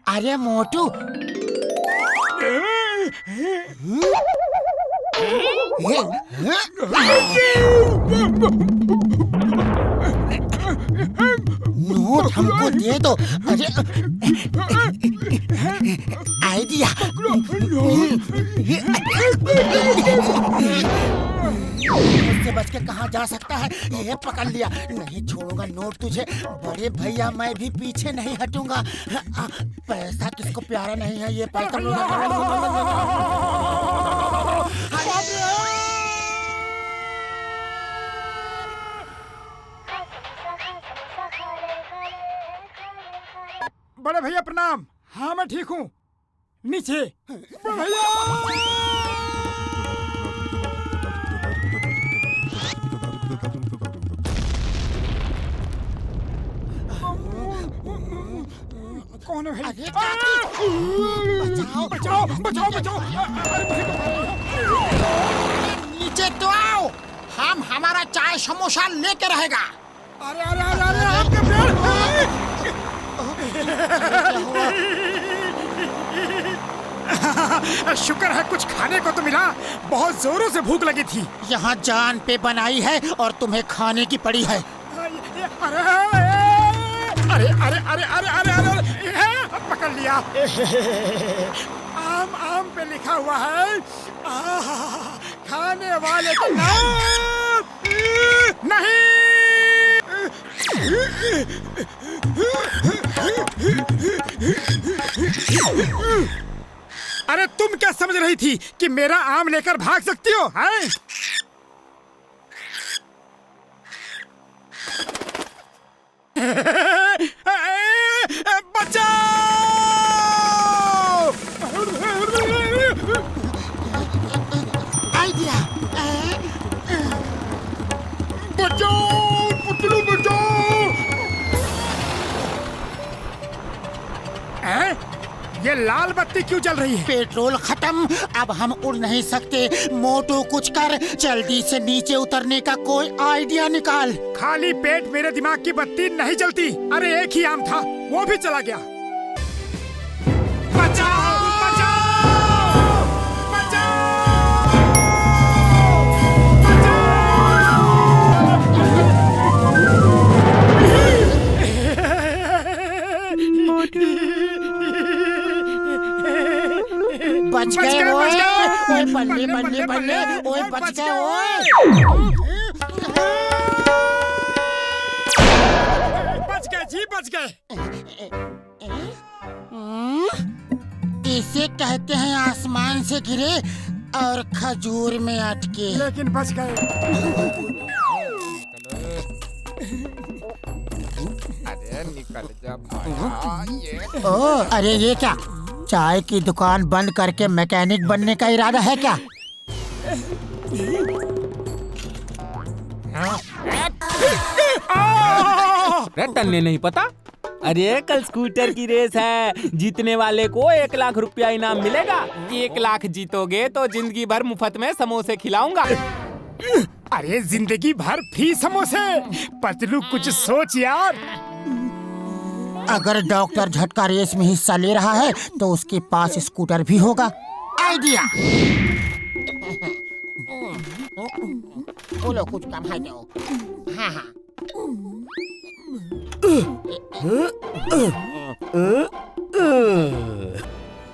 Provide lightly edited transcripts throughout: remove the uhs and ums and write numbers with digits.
अरे मोटू, नोट हमको दे दो। अरे आइडिया, इससे बच के कहाँ जा सकता है? ये पकड़ लिया, नहीं छोड़ूंगा नोट तुझे। बड़े भैया मैं भी पीछे नहीं हटूंगा। पैसा किसको प्यारा नहीं है? ये पैसा बड़े भैया प्रणाम। हाँ मैं ठीक हूँ। नीचे भैया। कौन है भाई? बचाओ बचाओ बचाओ बचाओ। नीचे तो आओ, हम हमारा चाय समोसा लेके रहेगा। अरे अरे अरे अरे आपके पेड़। शुक्र है कुछ खाने को तो मिला, बहुत जोरों से भूख लगी थी। यहाँ जान पे बनाई है और तुम्हें खाने की पड़ी है। अरे अरे अरे अरे अरे अरे अरे पकड़ लिया। आम आम पे लिखा हुआ है खाने वाले को नहीं। अरे तुम क्या समझ रही थी कि मेरा आम लेकर भाग सकती हो? हैं? बचाओ! आइडिया, बचाओ पुतलू बचाओ! ये लाल बत्ती क्यों जल रही है? पेट्रोल खत्म, अब हम उड़ नहीं सकते। मोटू कुछ कर, जल्दी से नीचे उतरने का कोई आइडिया निकाल। खाली पेट मेरे दिमाग की बत्ती नहीं जलती। अरे एक ही आम था, वो भी चला गया। बचाओ बचाओ बचाओ बच गए ओए, ओए बल्ले बल्ले बल्ले, ओए बच गए ओए। बच गए जी, बच गए। इसे कहते हैं आसमान से गिरे और खजूर में अटके। लेकिन बच गए। अरे निकल जा भाई। ओह, अरे ये क्या? चाय की दुकान बंद करके मैकेनिक बनने का इरादा है क्या? तन्ने नहीं पता? अरे कल स्कूटर की रेस है, जीतने वाले को 1 लाख रुपया इनाम मिलेगा। 1 लाख जीतोगे तो जिंदगी भर मुफ्त में समोसे खिलाऊंगा। अरे जिंदगी भर फ्री समोसे? पतलू कुछ सोच यार। अगर डॉक्टर झटका रेस में हिस्सा ले रहा है तो उसके पास स्कूटर भी होगा। आइडिया। बोलो कुछ कम है दो। हाँ हाँ।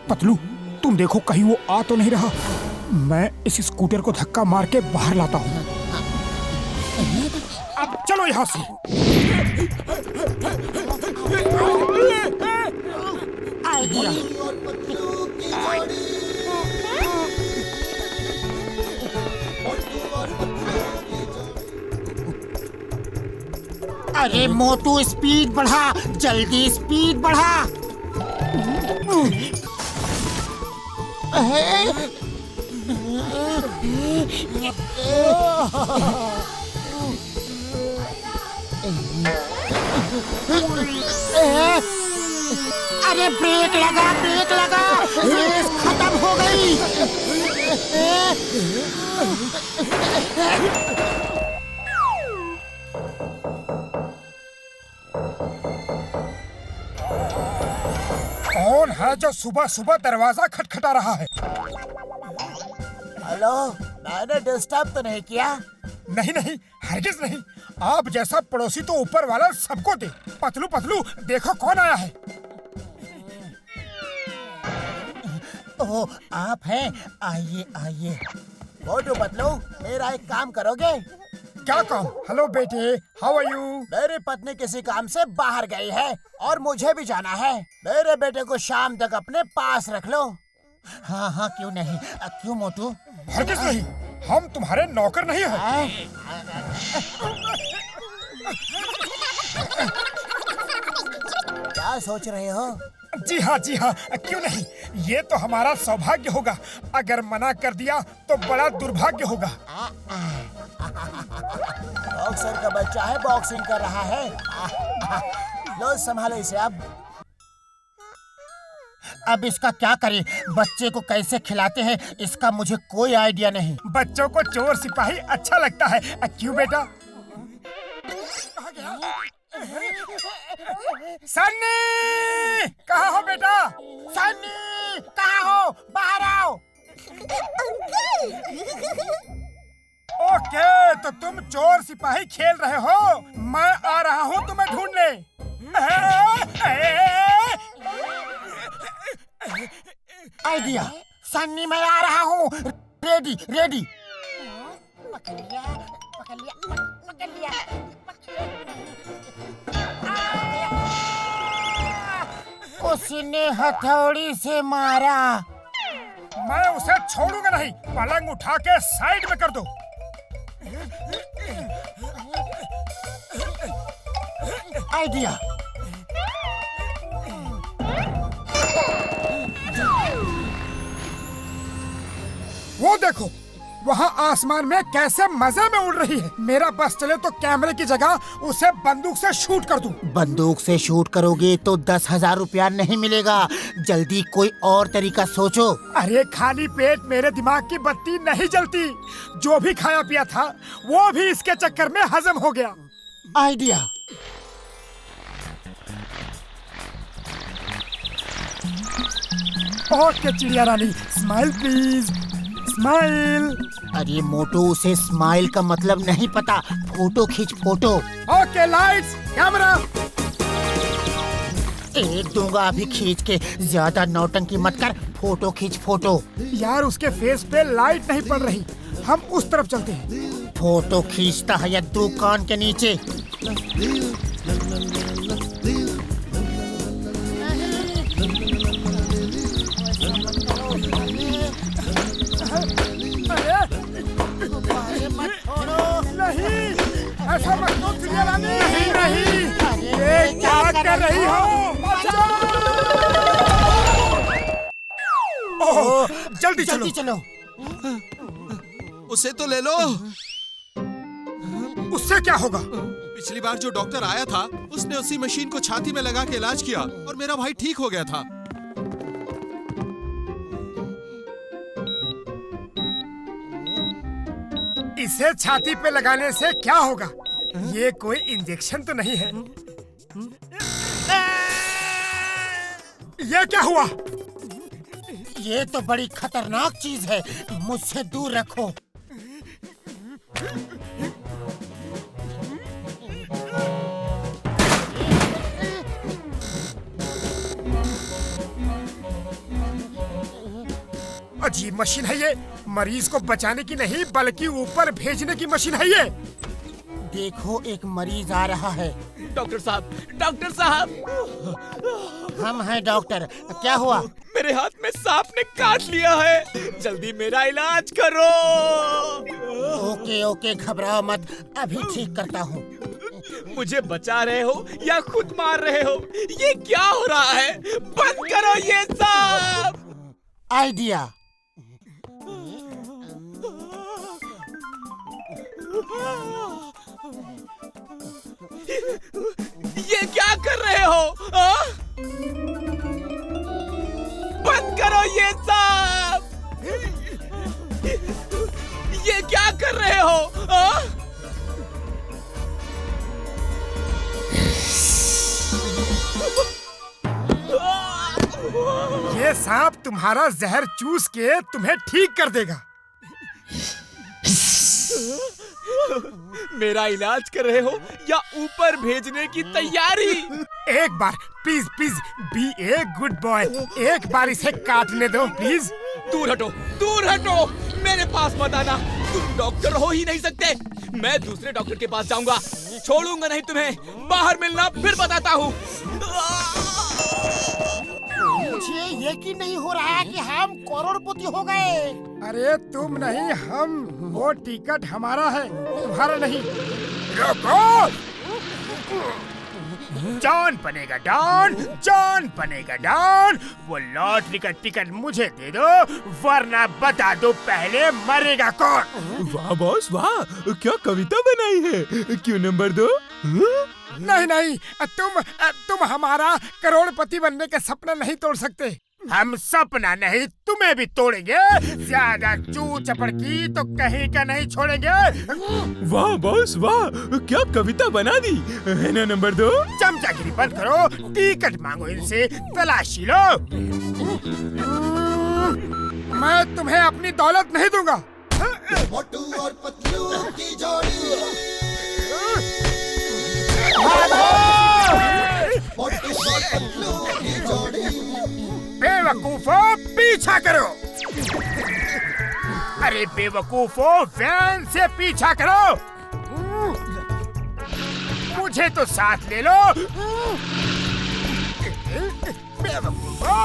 पतलू तुम देखो कहीं वो आ तो नहीं रहा। मैं इस स्कूटर को धक्का मार के बाहर लाता हूँ। अब चलो यहाँ से। आइडिया। अरे मोटू स्पीड बढ़ा, जल्दी स्पीड बढ़ा। अरे ब्रेक लगा, रेस खत्म हो गई। कौन है जो सुबह सुबह दरवाजा खटखटा रहा है? हेलो, मैंने डिस्टर्ब तो नहीं किया? नहीं नहीं, हरगिज नहीं। आप जैसा पड़ोसी तो ऊपर वाला सबको दे। पतलू पतलू, देखो कौन आया है। ओह, आप हैं? आइए आइए। मोटू पतलू, मेरा एक काम करोगे? क्या काम? हेलो बेटे, हाउ आर यू? मेरी पत्नी किसी काम से बाहर गई है और मुझे भी जाना है। मेरे बेटे को शाम तक अपने पास रख लो। हाँ हाँ, क्यों नहीं। क्यों मोटू? हरगिज नहीं, हम तुम्हारे नौकर नहीं हैं। क्या सोच रहे हो? जी हाँ, क्यों नहीं। ये तो हमारा सौभाग्य होगा। अगर मना कर दिया तो बड़ा दुर्भाग्य होगा। बॉक्सर का बच्चा है, बॉक्सिंग कर रहा है। लो संभालो इसे। अब इसका क्या करें? बच्चे को कैसे खिलाते हैं इसका मुझे कोई आइडिया नहीं। बच्चों को चोर सिपाही अच्छा लगता है। क्यों बेटा? कहाँ गया? सन्नी, कहाँ हो बेटा? सन्नी, कहाँ हो? बाहर आओ। ओके, तो तुम चोर सिपाही खेल रहे हो। मैं आ रहा हूँ तुम्हें ढूंढने। आइडिया। सन्नी, मैं आ रहा हूँ। Ready ready. पकड़ लिया, पकड़ लिया, पकड़ लिया। उसने हथौड़ी से मारा। मैं उसे छोड़ूंगा नहीं। पलंग उठा के साइड में कर दो। आइडिया। वो देखो, वहाँ आसमान में कैसे मजे में उड़ रही है। मेरा बस चले तो कैमरे की जगह उसे बंदूक से शूट कर दूं। बंदूक से शूट करोगे तो 10,000 रुपया नहीं मिलेगा। जल्दी कोई और तरीका सोचो। अरे खाली पेट मेरे दिमाग की बत्ती नहीं जलती। जो भी खाया पिया था वो भी इसके चक्कर में हजम हो गया। आइडिया। ओके चिड़िया रानी, स्माइल प्लीज, स्माइल। अरे मोटू, उसे स्माइल का मतलब नहीं पता। फोटो खींच, फोटो। Okay lights, camera. एक दूंगा अभी खींच के। ज्यादा नौटंकी मत कर, फोटो खींच, फोटो। यार उसके फेस पे लाइट नहीं पड़ रही। हम उस तरफ चलते हैं। फोटो खींचता है या दुकान के नीचे? नहीं, ऐसा मत करो चिड़िया रानी। नहीं नहीं, ये क्या कर रही हो? ओह, जल्दी चलो। जल्दी चलो। उसे तो ले लो। उससे क्या होगा? पिछली बार जो डॉक्टर आया था उसने उसी मशीन को छाती में लगा के इलाज किया और मेरा भाई ठीक हो गया था। इसे छाती पे लगाने से क्या होगा? ये कोई इंजेक्शन तो नहीं है। ये क्या हुआ? ये तो बड़ी खतरनाक चीज है, मुझसे दूर रखो। अजीब मशीन है ये। मरीज को बचाने की नहीं बल्कि ऊपर भेजने की मशीन है ये। देखो, एक मरीज आ रहा है। डॉक्टर साहब, डॉक्टर साहब। हम हैं डॉक्टर। क्या हुआ? मेरे हाथ में सांप ने काट लिया है। जल्दी मेरा इलाज करो। ओके ओके, घबराओ मत, अभी ठीक करता हूँ। मुझे बचा रहे हो या खुद मार रहे हो? ये क्या हो रहा है? बंद करो ये सब। आइडिया। ये क्या कर रहे हो? बंद करो ये सब। ये क्या कर रहे हो? हाँ? ये सांप तुम्हारा जहर चूस के तुम्हें ठीक कर देगा। मेरा इलाज कर रहे हो या ऊपर भेजने की तैयारी? एक बार please please be a good boy, एक बार इसे काटने दो प्लीज। दूर हटो, दूर हटो, मेरे पास मत आना। तुम डॉक्टर हो ही नहीं सकते। मैं दूसरे डॉक्टर के पास जाऊंगा। छोड़ूंगा नहीं तुम्हें। बाहर मिलना, फिर बताता हूँ। मुझे यकीन नहीं हो रहा है कि हम करोड़पति हो गए। अरे तुम नहीं, हम। वो टिकट हमारा है, तुम्हारा नहीं। रुको! जॉन बनेगा डॉन, जॉन बनेगा डॉन। वो लॉटरी का टिकट मुझे दे दो, वरना बता दो पहले मरेगा कौन। वाह बॉस वाह, क्या कविता बनाई है। क्यों नंबर 2? नहीं नहीं, तुम हमारा करोड़पति बनने का सपना नहीं तोड़ सकते। हम सपना नहीं, तुम्हें भी तोड़ेंगे। ज्यादा चू चपड़ की तो कहीं का नहीं छोड़ेंगे। वाह बॉस वाह, क्या कविता बना दी है ना नंबर 2। चमचागिरी बंद करो, टिकट मांगो इनसे, तलाशी लो। मैं तुम्हें अपनी दौलत नहीं दूंगा। मोटू और पतलू की जोड़ी, मोटू और पतलू की जोड़ी। बेवकूफो, पीछा करो। अरे बेवकूफो, वैन से पीछा करो। मुझे तो साथ ले लो। बेवकूफो।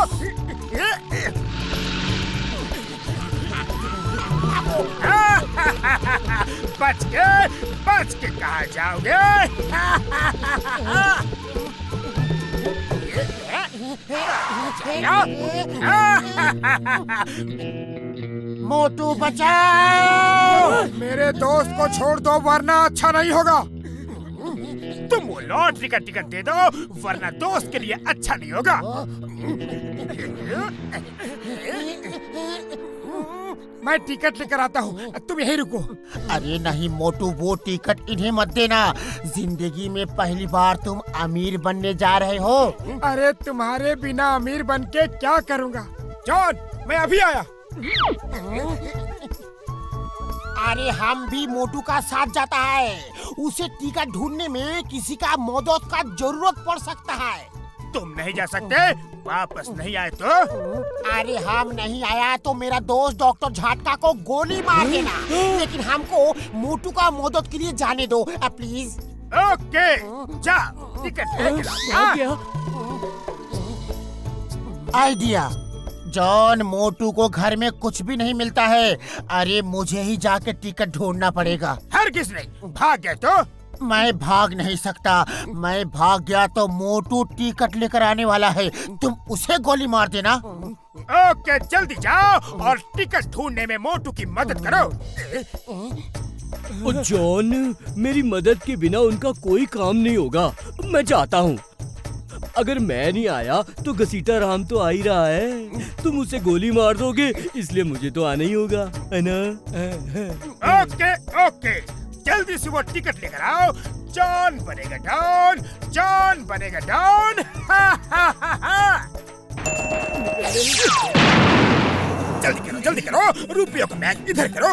बच के कहाँ जाओगे? मोटू बचाओ! मेरे दोस्त को छोड़ दो, वरना अच्छा नहीं होगा। तुम वो लॉटरी का टिकट दे दो, वरना दोस्त के लिए अच्छा नहीं होगा। मैं टिकट लेकर आता हूँ, तुम यहीं रुको। अरे नहीं मोटू, वो टिकट इन्हें मत देना। जिंदगी में पहली बार तुम अमीर बनने जा रहे हो। अरे तुम्हारे बिना अमीर बन के क्या करूँगा? जॉन, मैं अभी आया। अरे हम भी मोटू का साथ जाता है। उसे टिकट ढूंढने में किसी का मदद का जरूरत पड़ सकता है। तुम नहीं जा सकते, वापस नहीं आए तो? अरे हम नहीं आया तो मेरा दोस्त डॉक्टर झटका को गोली मार देना, लेकिन हमको मोटू का मदद के लिए जाने दो प्लीज। ओके, जा टिकट लेके ला। आइडिया। जॉन, मोटू को घर में कुछ भी नहीं मिलता है। अरे मुझे ही जाके टिकट ढूंढना पड़ेगा। हरगिज़ नहीं, भाग गए तो? मैं भाग नहीं सकता। मैं भाग गया तो मोटू टिकट लेकर आने वाला है। तुम उसे गोली मार देना। ओके, जल्दी जाओ और टिकट ढूंढने में मोटू की मदद करो। ओ जॉन, मेरी मदद के बिना उनका कोई काम नहीं होगा। मैं जाता हूँ। अगर मैं नहीं आया तो घसीटा राम तो आ ही रहा है। तुम उसे गोली मार दोगे, इसलिए मुझे तो आना ही होगा, है ना? ओके ओके, जल्दी से वो टिकट लेकर आओ। जॉन बनेगा डॉन, जॉन बनेगा डॉन। जल्दी करो, रुपयों का बैग इधर करो।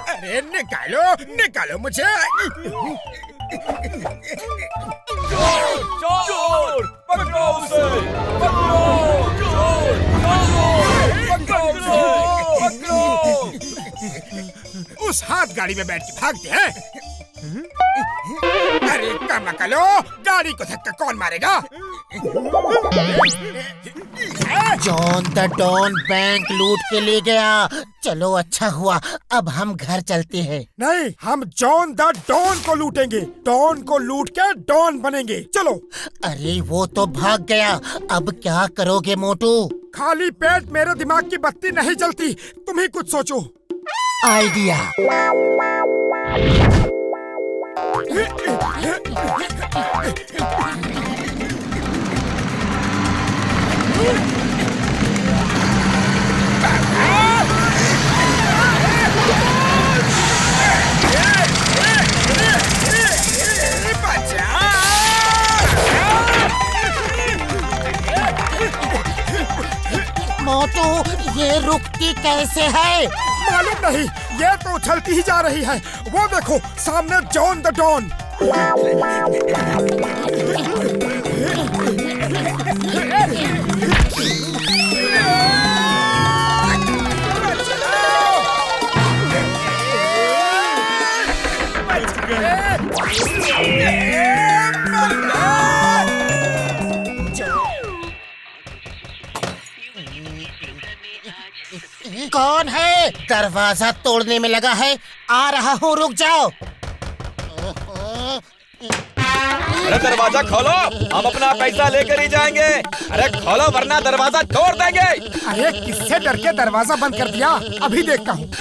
अरे निकालो मुझे। चोर! पकड़ो उसे! पकड़ो! चोर! पकड़ो उसे! उस हाथ गाड़ी में बैठ के भागते हैं। अरे कमकलो, गाड़ी को धक्का कौन मारेगा? जॉन द डॉन बैंक लूट के ले गया। चलो अच्छा हुआ, अब हम घर चलते हैं। नहीं, हम जॉन द डॉन को लूटेंगे। डॉन को लूट के डॉन बनेंगे। चलो। अरे वो तो भाग गया, अब क्या करोगे मोटू? खाली पेट मेरे दिमाग की बत्ती नहीं जलती। तुम ही कुछ सोचो। आइडिया। मोटू, ये रुकती कैसे है? मालूम नहीं, ये तो उछलती ही जा रही है। वो देखो सामने जॉन द डॉन। कौन है? दरवाजा तोड़ने में लगा है। आ रहा हूँ, रुक जाओ। अरे दरवाजा खोलो, हम अपना पैसा लेकर ही जाएंगे। अरे खोलो वरना दरवाजा तोड़ देंगे। अरे किससे डर के दरवाजा बंद कर दिया? अभी देखता हूँ।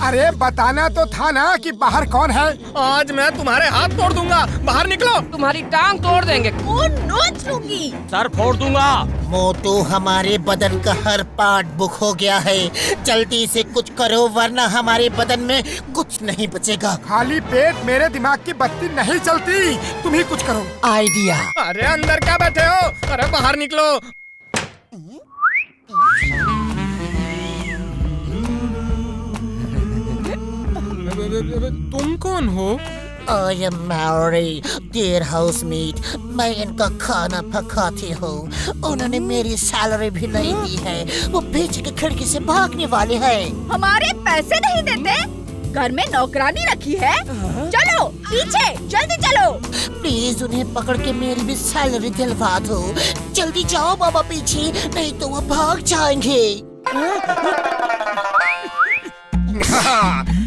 अरे बताना तो था ना कि बाहर कौन है। आज मैं तुम्हारे हाथ तोड़ दूंगा, बाहर निकलो। तुम्हारी टांग तोड़ देंगे, नोच लूंगी, सर फोड़ दूंगा। मोटू, हमारे बदन का हर पार्ट बुक हो गया है। जल्दी से कुछ करो वरना हमारे बदन में कुछ नहीं बचेगा। खाली पेट मेरे दिमाग की बत्ती नहीं चलती। तुम ही कुछ करो। आइडिया। अरे अंदर क्या बैठे हो? अरे बाहर निकलो। तुम कौन हो? I am Mary, dear housemate. मैं इनका खाना पकाती हूँ। उन्होंने मेरी सैलरी भी नहीं दी है। वो पीछे की खिड़की से भागने वाले हैं। हमारे पैसे नहीं देते? घर में नौकरानी रखी है? चलो पीछे, जल्दी चलो। प्लीज उन्हें पकड़ के मेरी भी सैलरी दिलवा दो। जल्दी जाओ बाबा पीछे, नहीं तो वो भाग जाएंगे।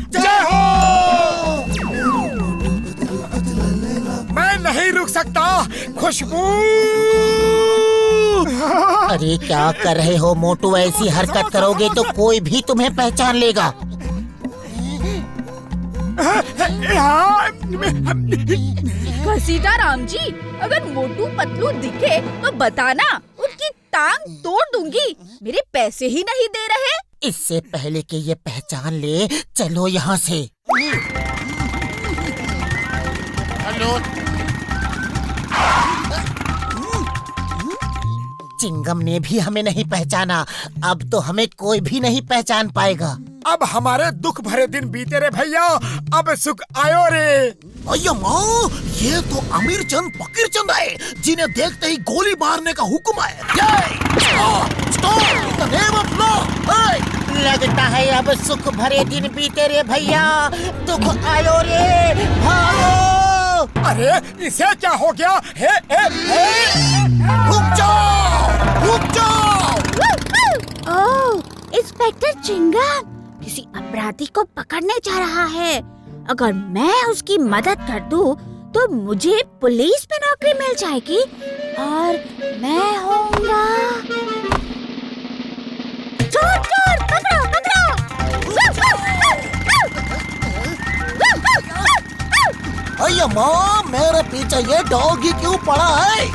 जय हो! मैं नहीं रुक सकता। खुशबू! अरे क्या कर रहे हो मोटू? ऐसी हरकत करोगे तो कोई भी तुम्हें पहचान लेगा। घसीटा राम जी, अगर मोटू पतलू दिखे तो बताना, उनकी टांग तोड़ दूंगी। मेरे पैसे ही नहीं दे रहे। इससे पहले कि ये पहचान ले, चलो यहाँ से। हेलो। चिंगम ने भी हमें नहीं पहचाना। अब तो हमें कोई भी नहीं पहचान पाएगा। अब हमारे दुख भरे दिन बीते रे भैया, अब सुख आयो रे। अय्या माँ, ये तो अमीर चंद फकीर चंद है, जिन्हें देखते ही गोली मारने का हुक्म है। लगता है अब सुख भरे दिन बीते रे भैया, दुख आयो रे, भागो। अरे इसे क्या हो गया? रुक जाओ, रुक जाओ। ओह, इंस्पेक्टर चिंगम किसी अपराधी को पकड़ने जा रहा है। अगर मैं उसकी मदद कर दूं, तो मुझे पुलिस में नौकरी मिल जाएगी और मैं होऊंगा चोर। चोर पकड़ो, पकड़ो। अय्या माँ, मेरे पीछे ये डॉगी क्यों पड़ा है?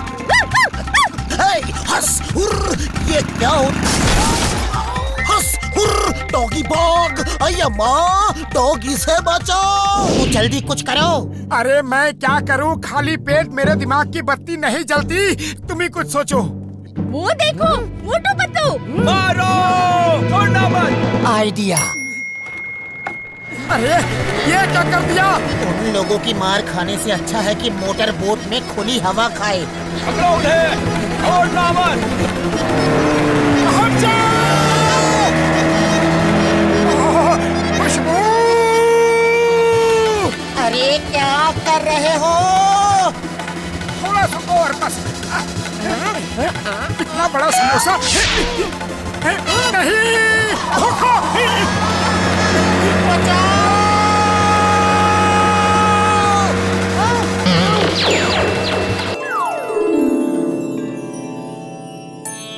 हंस, हुर्र, ये क्या हंस, हुर्र, डॉगी भाग। अय्या माँ, डॉगी से बचाओ। तू जल्दी कुछ करो। अरे मैं क्या करूं? खाली पेट मेरे दिमाग की बत्ती नहीं जलती। तुम ही कुछ सोचो। वो देखो, मोटू पतलू। मारो, छोड़ना मत। आइडिया। अरे ये क्या कर दिया? उन लोगों की मार खाने से अच्छा है कि मोटर बोट में खुली हवा खाए। पकड़ो उन्हें, छोड़ना मत। हट जाओ! खुशबू! अरे क्या कर रहे हो? थोड़ा सा और बस। इतना बड़ा समोसा नहीं।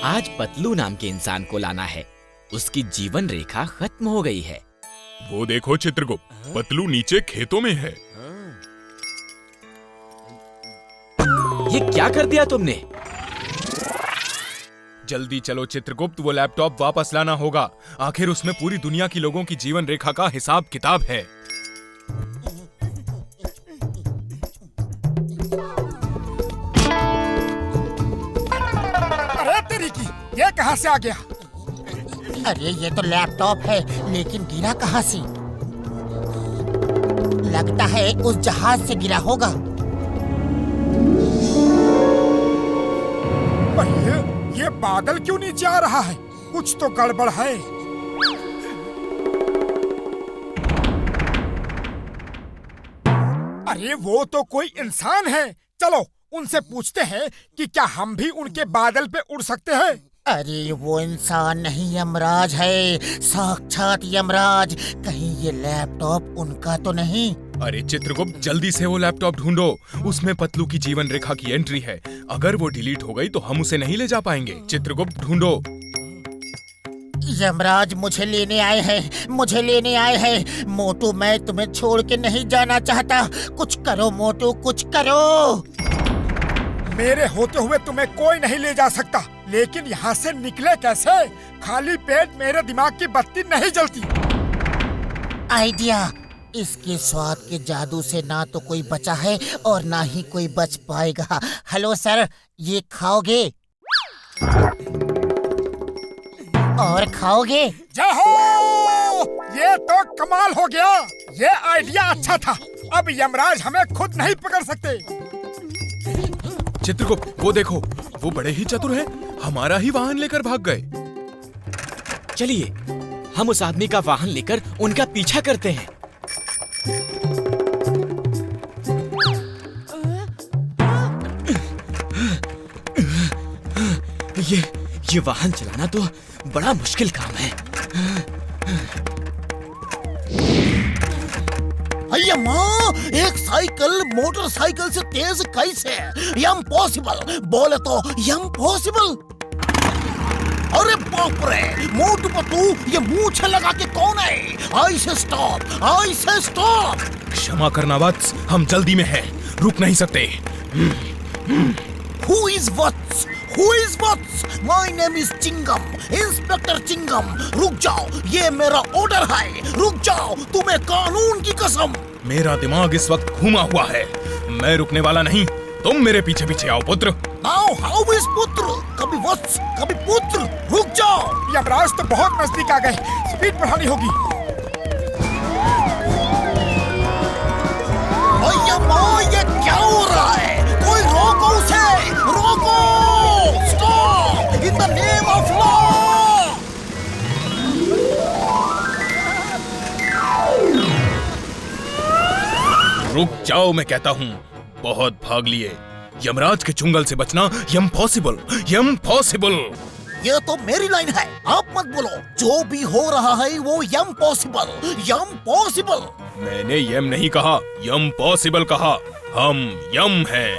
आज पतलू नाम के इंसान को लाना है। उसकी जीवन रेखा खत्म हो गई है। वो देखो चित्रगुप्त, पतलू नीचे खेतों में है। ये क्या कर दिया तुमने? जल्दी चलो चित्रगुप्त, वो लैपटॉप वापस लाना होगा। आखिर उसमें पूरी दुनिया की लोगों की जीवन रेखा का हिसाब किताब है। अरे तेरी की, ये कहाँ से आ गया? अरे ये तो लैपटॉप है, लेकिन गिरा कहाँ से? लगता है उस जहाज से गिरा होगा। ये बादल क्यों नीचे आ रहा है? कुछ तो गड़बड़ है। अरे वो तो कोई इंसान है। चलो उनसे पूछते हैं कि क्या हम भी उनके बादल पे उड़ सकते हैं। अरे वो इंसान नहीं, यमराज है, साक्षात यमराज। कहीं ये लैपटॉप उनका तो नहीं? अरे चित्रगुप्त, जल्दी से वो लैपटॉप ढूंढो। उसमें पतलू की जीवन रेखा की एंट्री है। अगर वो डिलीट हो गई तो हम उसे नहीं ले जा पाएंगे। चित्रगुप्त ढूंढो। यमराज मुझे लेने आए हैं, मुझे लेने आए हैं। मोटू, मैं तुम्हें छोड़ के नहीं जाना चाहता। कुछ करो मोटू, कुछ करो। मेरे होते हुए तुम्हें कोई नहीं ले जा सकता, लेकिन यहाँ से निकले कैसे? खाली पेट मेरे दिमाग की बत्ती नहीं जलती। आइडिया! इसके स्वाद के जादू से ना तो कोई बचा है और ना ही कोई बच पाएगा। हेलो सर, ये खाओगे और खाओगे? जाहो! ये तो कमाल हो गया। ये आइडिया अच्छा था। अब यमराज हमें खुद नहीं पकड़ सकते। चित्रगुप्त, वो देखो, वो बड़े ही चतुर हैं। हमारा ही वाहन लेकर भाग गए। चलिए हम उस आदमी का वाहन लेकर उनका पीछा करते हैं। ये वाहन चलाना तो बड़ा मुश्किल काम है। अय्या माँ, एक साइकिल मोटरसाइकिल से तेज कैसे? इम्पॉसिबल, बोले तो इम्पॉसिबल। अरे बाप रे, मोटू पतलू, ये मूंछ लगा के कौन है? आई से स्टॉप, आई से स्टॉप। क्षमा करना वत्स, हम जल्दी में हैं, रुक नहीं सकते। Who is Vats? Who is Vats? My name is Chingam, inspector Chingam. रुक जाओ, ये मेरा ऑर्डर है। रुक जाओ, तुम्हें कानून की कसम। मेरा दिमाग इस वक्त घूमा हुआ है। मैं रुकने वाला नहीं। तुम मेरे पीछे पीछे आओ पुत्र। Now how is पुत्र? कभी वत्स, कभी पुत्र। रुक जाओ। यमराज तो बहुत नजदीक आ गए, स्पीड बढ़ानी होगी। अय्या माँ, ये क्या हो रहा है? कोई रोको उसे, रोको! Stop! In the name of law! रुक जाओ, मैं कहता हूँ। बहुत भाग लिए। यमराज के चुंगल से बचना इम्पॉसिबल, इम्पॉसिबल। ये तो मेरी लाइन है, आप मत बोलो। जो भी हो रहा है वो इम्पॉसिबल, इम्पॉसिबल। मैंने यम नहीं कहा, इम्पॉसिबल कहा। हम यम हैं,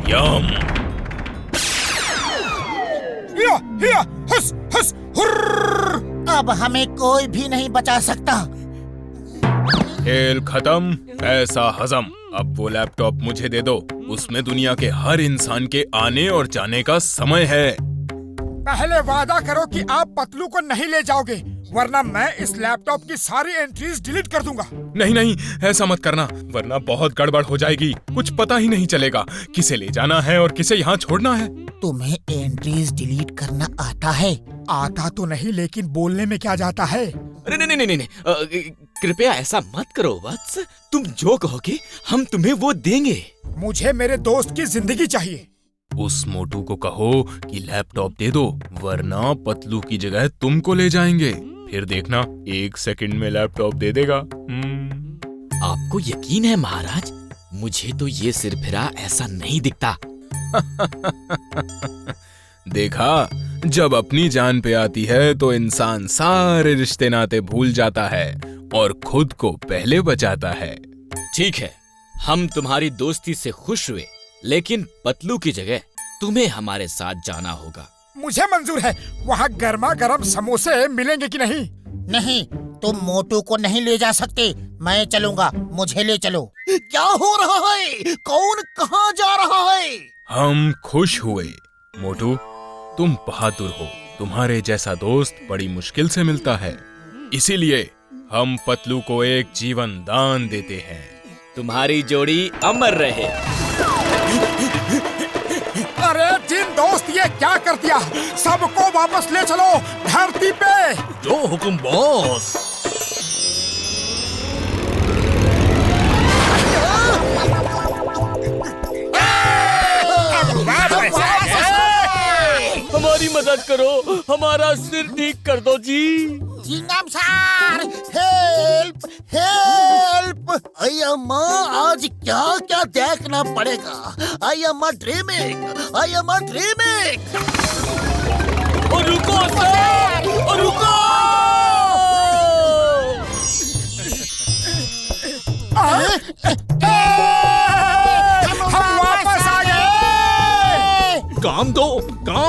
यम। हिया, हिया, हुस, हुस, हुर्र। अब हमें कोई भी नहीं बचा सकता। खेल खत्म, पैसा हजम। अब वो लैपटॉप मुझे दे दो। उसमें दुनिया के हर इंसान के आने और जाने का समय है। पहले वादा करो कि आप पतलू को नहीं ले जाओगे, वरना मैं इस लैपटॉप की सारी एंट्रीज डिलीट कर दूंगा। नहीं नहीं, ऐसा मत करना, वरना बहुत गड़बड़ हो जाएगी। कुछ पता ही नहीं चलेगा किसे ले जाना है और किसे यहाँ छोड़ना है। तुम्हें एंट्रीज डिलीट करना आता है? आता तो नहीं, लेकिन बोलने में क्या जाता है। अरे नहीं नहीं नहीं नहीं, कृपया ऐसा मत करो वत्स। तुम जो कहोगे हम तुम्हें वो देंगे। मुझे मेरे दोस्त की जिंदगी चाहिए। उस मोटू को कहो कि लैपटॉप दे दो, वरना पतलू की जगह तुमको ले जाएंगे। फिर देखना, 1 सेकंड में लैपटॉप दे देगा। आपको यकीन है महाराज? मुझे तो ये सिरफिरा ऐसा नहीं दिखता। देखा, जब अपनी जान पे आती है तो इंसान सारे रिश्ते नाते भूल जाता है और खुद को पहले बचाता है। ठीक है, हम तुम्हारी दोस्ती से खुश हुए, लेकिन पतलू की जगह तुम्हें हमारे साथ जाना होगा। मुझे मंजूर है। वहाँ गर्मा गर्म समोसे मिलेंगे कि नहीं? नहीं, तुम मोटू को नहीं ले जा सकते। मैं चलूंगा, मुझे ले चलो। क्या हो रहा है? कौन कहाँ जा रहा है? हम खुश हुए। मोटू, तुम बहादुर हो। तुम्हारे जैसा दोस्त बड़ी मुश्किल से मिलता है, इसीलिए हम पतलू को एक जीवन दान देते हैं। तुम्हारी जोड़ी अमर रहे। अरे जिन दोस्त, ये क्या कर दिया? सबको वापस ले चलो धरती पे। जो हुक्म बॉस। हमारी मदद करो, हमारा सिर ठीक कर दो जी। चिंगम सर, हेल्प हेल्प! अय्यम्मा, आज क्या क्या देखना पड़ेगा। I am dreaming. और रुको सर, और रुको। हम वापस आ गए। काम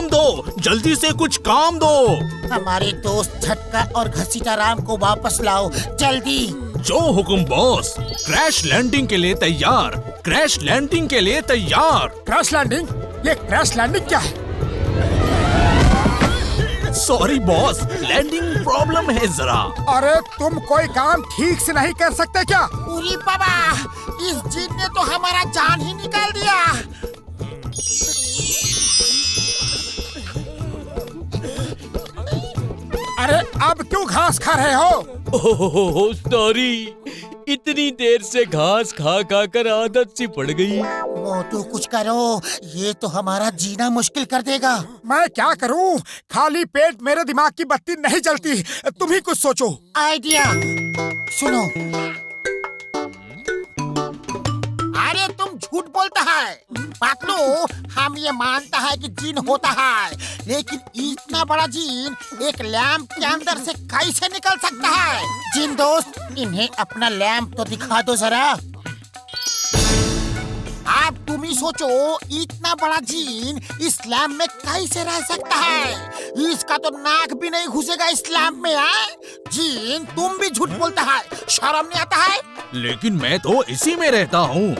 दो, जल्दी से कुछ काम दो। हमारे दोस्त झटका और घसीटा राम को वापस लाओ, जल्दी। जो हुक्म बॉस। क्रैश लैंडिंग के लिए तैयार। Crash landing? ये क्रैश लैंडिंग क्या है? सॉरी बॉस, लैंडिंग प्रॉब्लम है जरा। अरे तुम कोई काम ठीक से नहीं कर सकते क्या? उरी बाबा, इस जिन ने तो हमारा जान ही निकाल दिया। अरे अब क्यों घास खा रहे हो? ओह सॉरी, इतनी देर से घास खा खा कर आदत सी पड़ गई। मोटू कुछ करो, ये तो हमारा जीना मुश्किल कर देगा। मैं क्या करूं? खाली पेट मेरे दिमाग की बत्ती नहीं जलती। तुम ही कुछ सोचो। आइडिया सुनो। अरे तुम झूठ बोलता है पतलू। हम ये मानता है कि जीन होता है, लेकिन इतना बड़ा जीन एक लैंप के अंदर से कैसे निकल सकता है? जिन दोस्त, इन्हें अपना लैंप तो दिखा दो जरा। आप तुम ही सोचो, इतना बड़ा जीन इस लैंप में कैसे रह सकता है? इसका तो नाक भी नहीं घुसेगा इस लैंप में। है जीन, तुम भी झूठ बोलता है, शर्म नहीं आता है? लेकिन मैं तो इसी में रहता हूँ।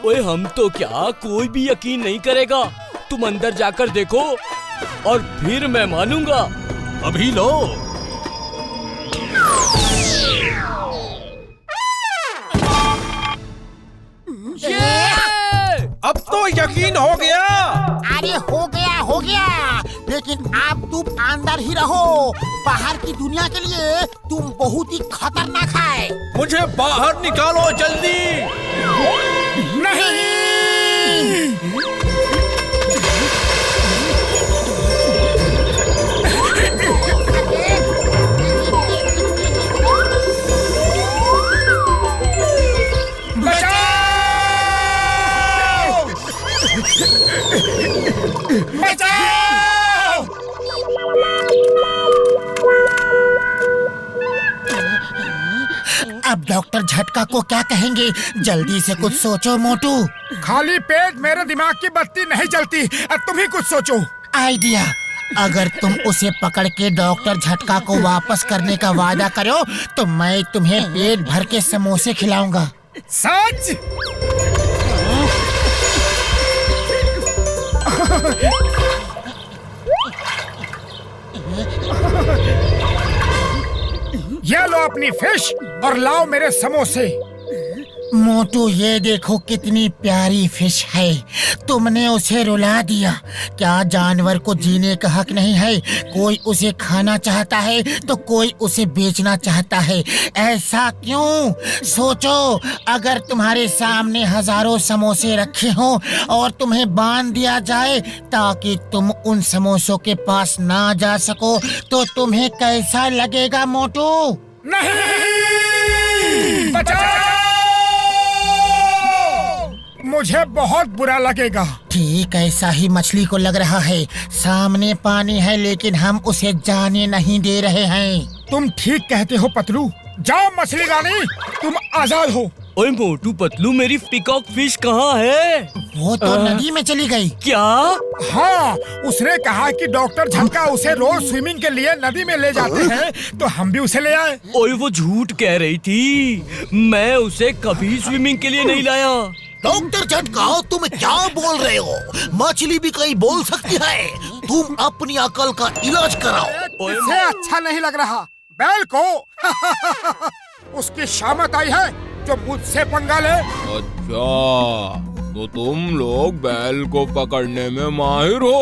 ओए हम तो क्या, कोई भी यकीन नहीं करेगा। तुम अंदर जाकर देखो और फिर मैं मानूंगा। अभी लो। अब तो यकीन हो गया। अरे हो गया, लेकिन अब तुम अंदर ही रहो। बाहर की दुनिया के लिए तुम बहुत ही खतरनाक है। मुझे बाहर निकालो जल्दी। नहीं। अब डॉक्टर झटका को क्या कहेंगे? जल्दी से कुछ सोचो मोटू। खाली पेट मेरे दिमाग की बत्ती नहीं जलती। तुम ही कुछ सोचो। आइडिया, अगर तुम उसे पकड़ के डॉक्टर झटका को वापस करने का वादा करो तो मैं तुम्हें पेट भर के समोसे खिलाऊंगा। सच? ये लो अपनी फिश और लाओ मेरे समोसे। मोटू, ये देखो कितनी प्यारी फिश है। तुमने उसे रुला दिया। क्या जानवर को जीने का हक नहीं है? कोई उसे खाना चाहता है तो कोई उसे बेचना चाहता है। ऐसा क्यों? सोचो, अगर तुम्हारे सामने हजारों समोसे रखे हों और तुम्हें बांध दिया जाए ताकि तुम उन समोसों के पास ना जा सको तो तुम्हें कैसा लगेगा मोटू? नहीं! बचाओ! मुझे बहुत बुरा लगेगा। ठीक ऐसा ही मछली को लग रहा है। सामने पानी है लेकिन हम उसे जाने नहीं दे रहे हैं। तुम ठीक कहते हो पतलू। जाओ मछली रानी, तुम आजाद हो। ओए मोटू पतलू, मेरी पीकॉक फिश कहाँ है? वो तो नदी में चली गई। क्या? हाँ, उसने कहा कि डॉक्टर झटका उसे रोज स्विमिंग के लिए नदी में ले जाते हैं, तो हम भी उसे ले आए। ओए वो झूठ कह रही थी। मैं उसे कभी स्विमिंग के लिए नहीं लाया। डॉक्टर झटका, तुम क्या बोल रहे हो? मछली भी कहीं बोल सकती है। तुम अपनी अकल का इलाज कराओ। इसे अच्छा नहीं लग रहा बैल को। उसकी शामत आई है जो मुझसे पंगा ले। अच्छा, तो तुम लोग बैल को पकड़ने में माहिर हो।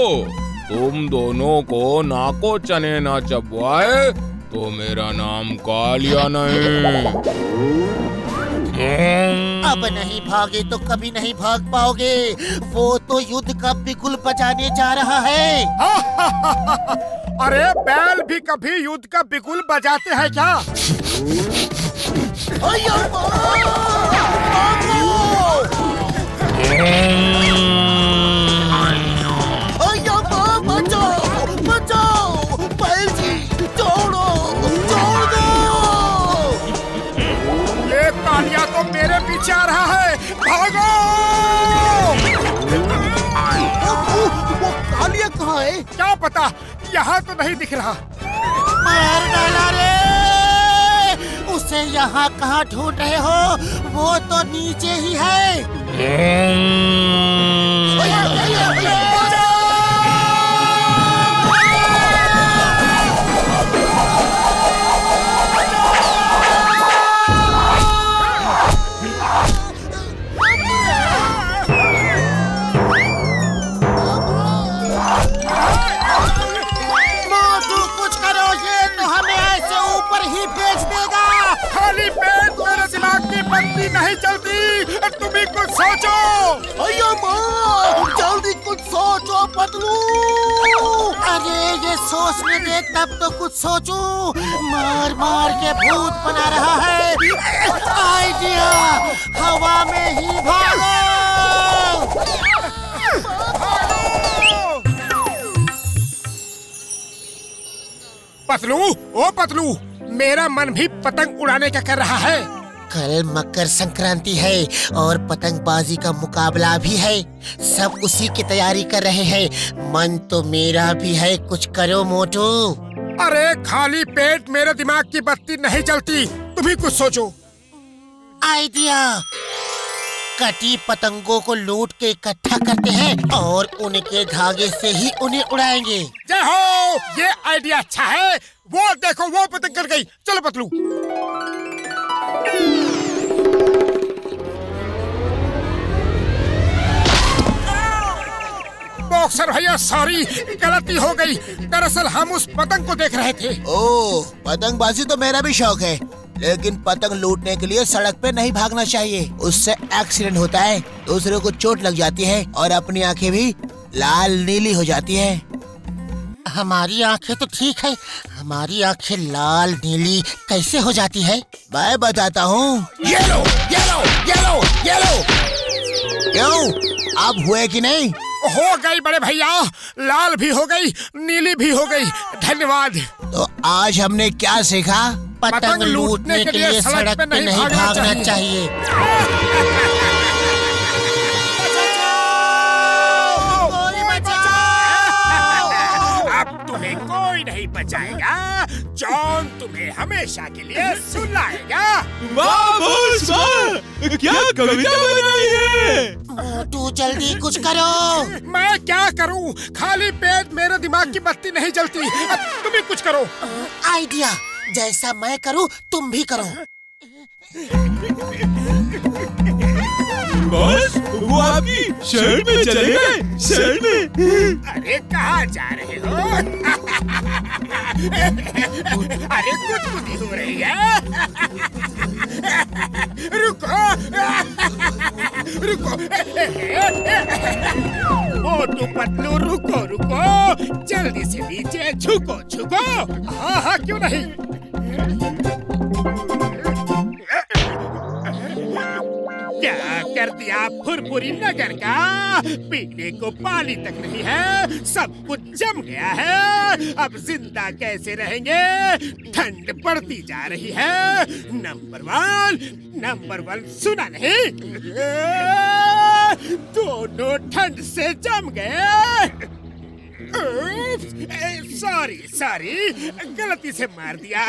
तुम दोनों को नाको चने ना चबवाए तो मेरा नाम कालिया नहीं। अब नहीं भागे तो कभी नहीं भाग पाओगे। वो तो युद्ध का बिगुल बजाने जा रहा है। अरे बैल भी कभी युद्ध का बिगुल बजाते हैं क्या? बचाओ बचाओ, बैल जी छोड़ो, छोड़ दो। ये कालिया तो मेरे पीछे आ रहा है, भागो! वो कालिया कहाँ है? क्या पता, यहाँ तो नहीं दिख रहा। मार डाला रे! उसे यहाँ कहाँ ढूंढ रहे हो? वो तो नीचे ही है। मोटू कुछ करो, ये तो हमें ऐसे ऊपर ही भेज देगा। खाली पेट मेरे दिमाग की बत्ती नहीं चलती। तुम ही कुछ सोचो। अयो माँ, जल्दी कुछ सोचो पतलू। अरे ये सोचने दे तब तो कुछ सोचूं। मार मार के भूत बना रहा है। आइडिया, हवा में ही भागो। पतलू, ओ पतलू, मेरा मन भी पतंग उड़ाने का कर रहा है। कल मकर संक्रांति है और पतंगबाजी का मुकाबला भी है। सब उसी की तैयारी कर रहे हैं। मन तो मेरा भी है, कुछ करो मोटू। अरे खाली पेट मेरे दिमाग की बत्ती नहीं चलती। तुम ही कुछ सोचो। आइडिया, कटी पतंगों को लूट के इकट्ठा करते हैं और उनके धागे से ही उन्हें उड़ाएंगे। जय हो, ये आइडिया अच्छा है। वो देखो, वो पतंग कट गई। चलो पतलू। बॉक्सर भैया सॉरी, गलती हो गई। दरअसल हम उस पतंग को देख रहे थे। ओह, पतंगबाजी तो मेरा भी शौक है, लेकिन पतंग लूटने के लिए सड़क पे नहीं भागना चाहिए। उससे एक्सीडेंट होता है, दूसरे को चोट लग जाती है और अपनी आंखें भी लाल नीली हो जाती है। हमारी आंखें तो ठीक है, हमारी आंखें लाल नीली कैसे हो जाती है? मैं बताता हूँ। ये लो, ये लो, ये लो, ये लो। क्यों, अब हुए कि नहीं? हो गई बड़े भैया, लाल भी हो गई, नीली भी हो गई। धन्यवाद। तो आज हमने क्या सीखा? पतंग लूटने के लिए सड़क पे नहीं भागना चाहिए। अब तुम्हें कोई नहीं बचाएगा। जॉन तुम्हें हमेशा के लिए सुलाएगा। वाह बॉस, वाह! क्या कविता बनाई है। मोटू जल्दी कुछ करो। मैं क्या करूं? खाली पेट मेरे दिमाग की बत्ती नहीं जलती। अब तुम ही कुछ करो। आइडिया, जैसा मैं करूं तुम भी करो। बॉस, वो आपकी शर्ट में चले गए, शर्ट में। अरे कहाँ जा रहे हो? अरे गुदगुदी हो रही है। रुको, रुको। मोटू पतलू, रुको रुको, जल्दी से नीचे झुको झुको। हाँ हाँ, क्यों नहीं। क्या कर दिया फुरफुरी नगर का? पीने को पानी तक नहीं है, सब कुछ जम गया है। अब जिंदा कैसे रहेंगे? ठंड बढ़ती जा रही है। नंबर वन सुना नहीं? दोनों ठंड से जम गए। सॉरी, गलती से मार दिया।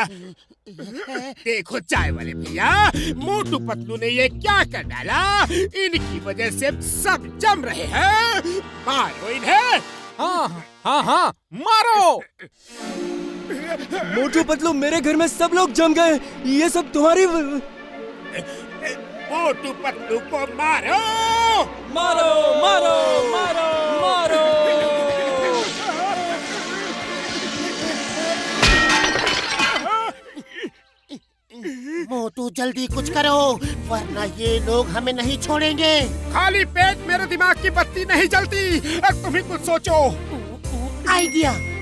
देखो चाय वाले भैया, मोटू पतलू ने ये क्या कर डाला। इनकी वजह से सब जम रहे हैं। मारो इन्हें। हाँ हाँ हाँ, मारो। मोटू पतलू, मेरे घर में सब लोग जम गए। ये सब तुम्हारी मोटू पतलू को मारो। मारो मारो मारो मारो। मोटू जल्दी कुछ करो, वरना ये लोग हमें नहीं छोड़ेंगे। खाली पेट मेरे दिमाग की बत्ती नहीं जलती। तुम ही कुछ सोचो। आइडिया।